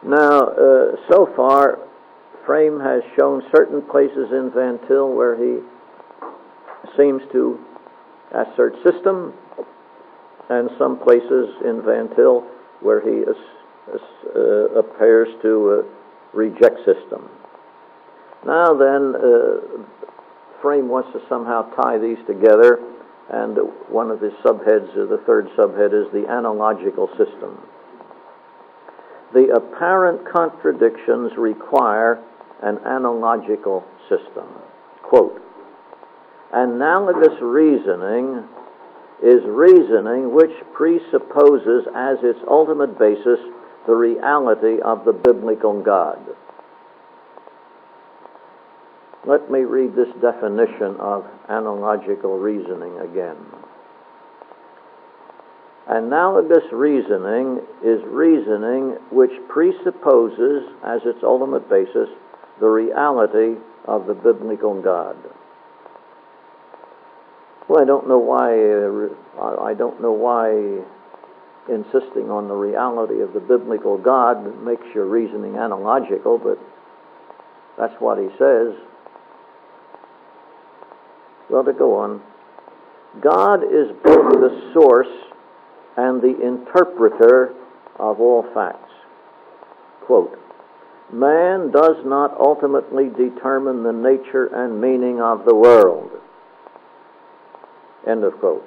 Now, so far, Frame has shown certain places in Van Til where he seems to assert system, and some places in Van Til where he appears to reject system. Now then, Frame wants to somehow tie these together, and one of his subheads, the third subhead, is the analogical system. The apparent contradictions require an analogical system. Quote, analogous reasoning is reasoning which presupposes as its ultimate basis the reality of the biblical God. Let me read this definition of analogical reasoning again. Analogous reasoning is reasoning which presupposes as its ultimate basis the reality of the biblical God. Well, I don't know why insisting on the reality of the biblical God makes your reasoning analogical, but that's what he says. Well, to go on, God is both the source and the interpreter of all facts. Quote, man does not ultimately determine the nature and meaning of the world. End of quote.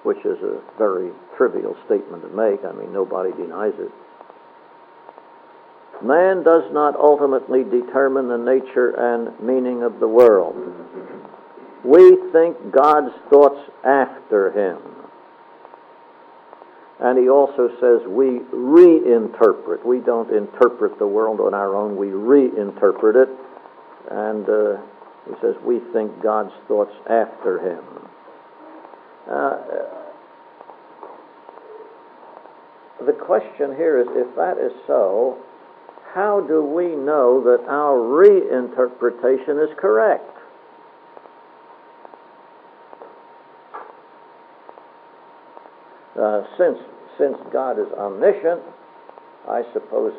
Which is a very trivial statement to make. I mean, nobody denies it. Man does not ultimately determine the nature and meaning of the world. We think God's thoughts after him. And he also says we reinterpret. We don't interpret the world on our own. We reinterpret it. And he says we think God's thoughts after him. The question here is, if that is so, how do we know that our reinterpretation is correct? Since God is omniscient, I suppose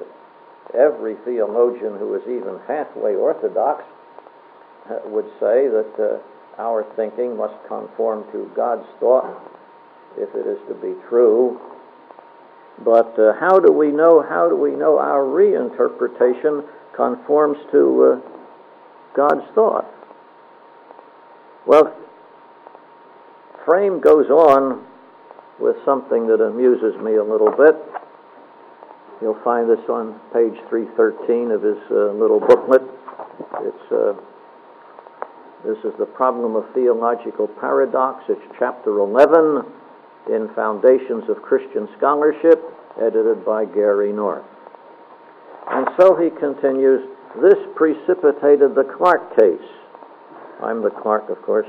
every theologian who is even halfway orthodox would say that our thinking must conform to God's thought if it is to be true. But how do we know our reinterpretation conforms to God's thought? Well, Frame goes on with something that amuses me a little bit. You'll find this on page 313 of his little booklet. This is the Problem of Theological Paradox. It's chapter 11 in Foundations of Christian Scholarship, edited by Gary North. And so he continues, this precipitated the Clark case. I'm the Clark, of course.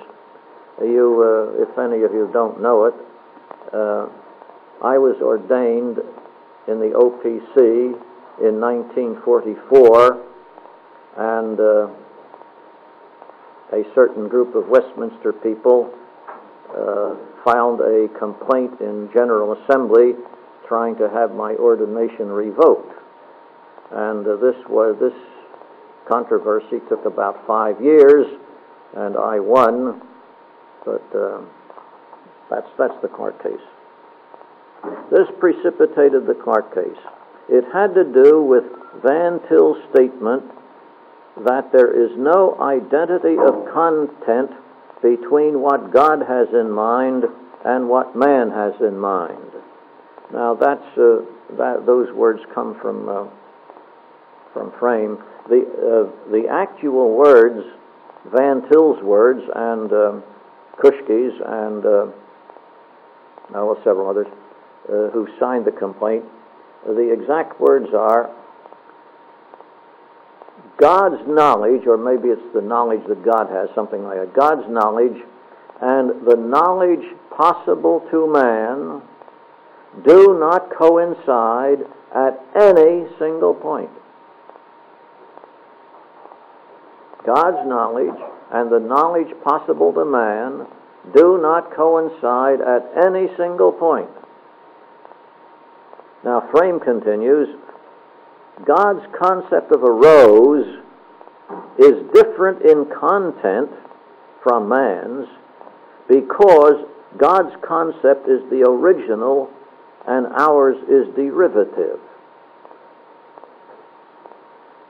If any of you don't know it, I was ordained in the OPC in 1944, and a certain group of Westminster people filed a complaint in General Assembly trying to have my ordination revoked. And this controversy took about 5 years, and I won, but that's the Clark case. This precipitated the Clark case. It had to do with Van Til's statement that there is no identity of content between what God has in mind and what man has in mind. Now those words come from Frame. The actual words, Van Til's words, and Kushki's, and several others who signed the complaint, the exact words are, God's knowledge, or maybe it's the knowledge that God has, something like that. God's knowledge and the knowledge possible to man do not coincide at any single point. God's knowledge and the knowledge possible to man do not coincide at any single point. Now, Frame continues, God's concept of a rose is different in content from man's because God's concept is the original and ours is derivative.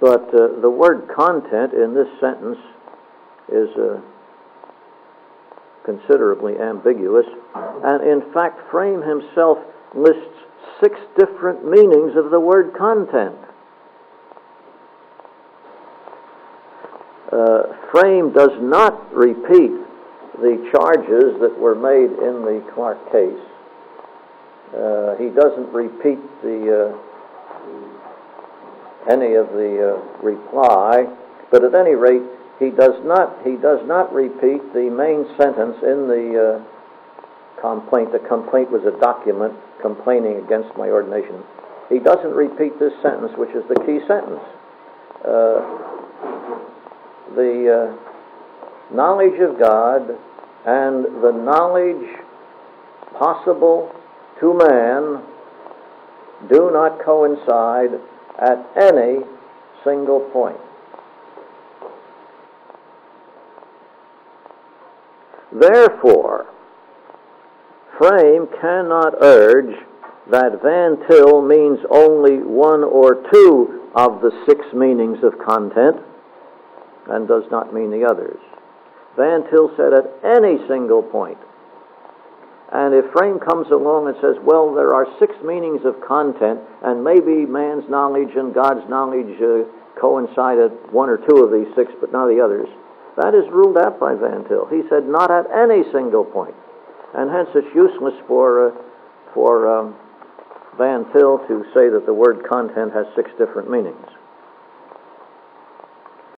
But the word content in this sentence is considerably ambiguous, and in fact Frame himself lists 6 different meanings of the word content. Frame does not repeat the charges that were made in the Clark case. He doesn't repeat any of the reply, but at any rate, he does not repeat the main sentence in the complaint. The complaint was a document complaining against my ordination. He doesn't repeat this sentence, which is the key sentence. The knowledge of God and the knowledge possible to man do not coincide at any single point. Therefore, Frame cannot urge that Van Til means only 1 or 2 of the 6 meanings of content and does not mean the others. Van Til said at any single point. And if Frame comes along and says, well, there are 6 meanings of content, and maybe man's knowledge and God's knowledge coincide at 1 or 2 of these 6, but not the others, that is ruled out by Van Til. He said not at any single point. And hence it's useless for Van Til to say that the word content has 6 different meanings.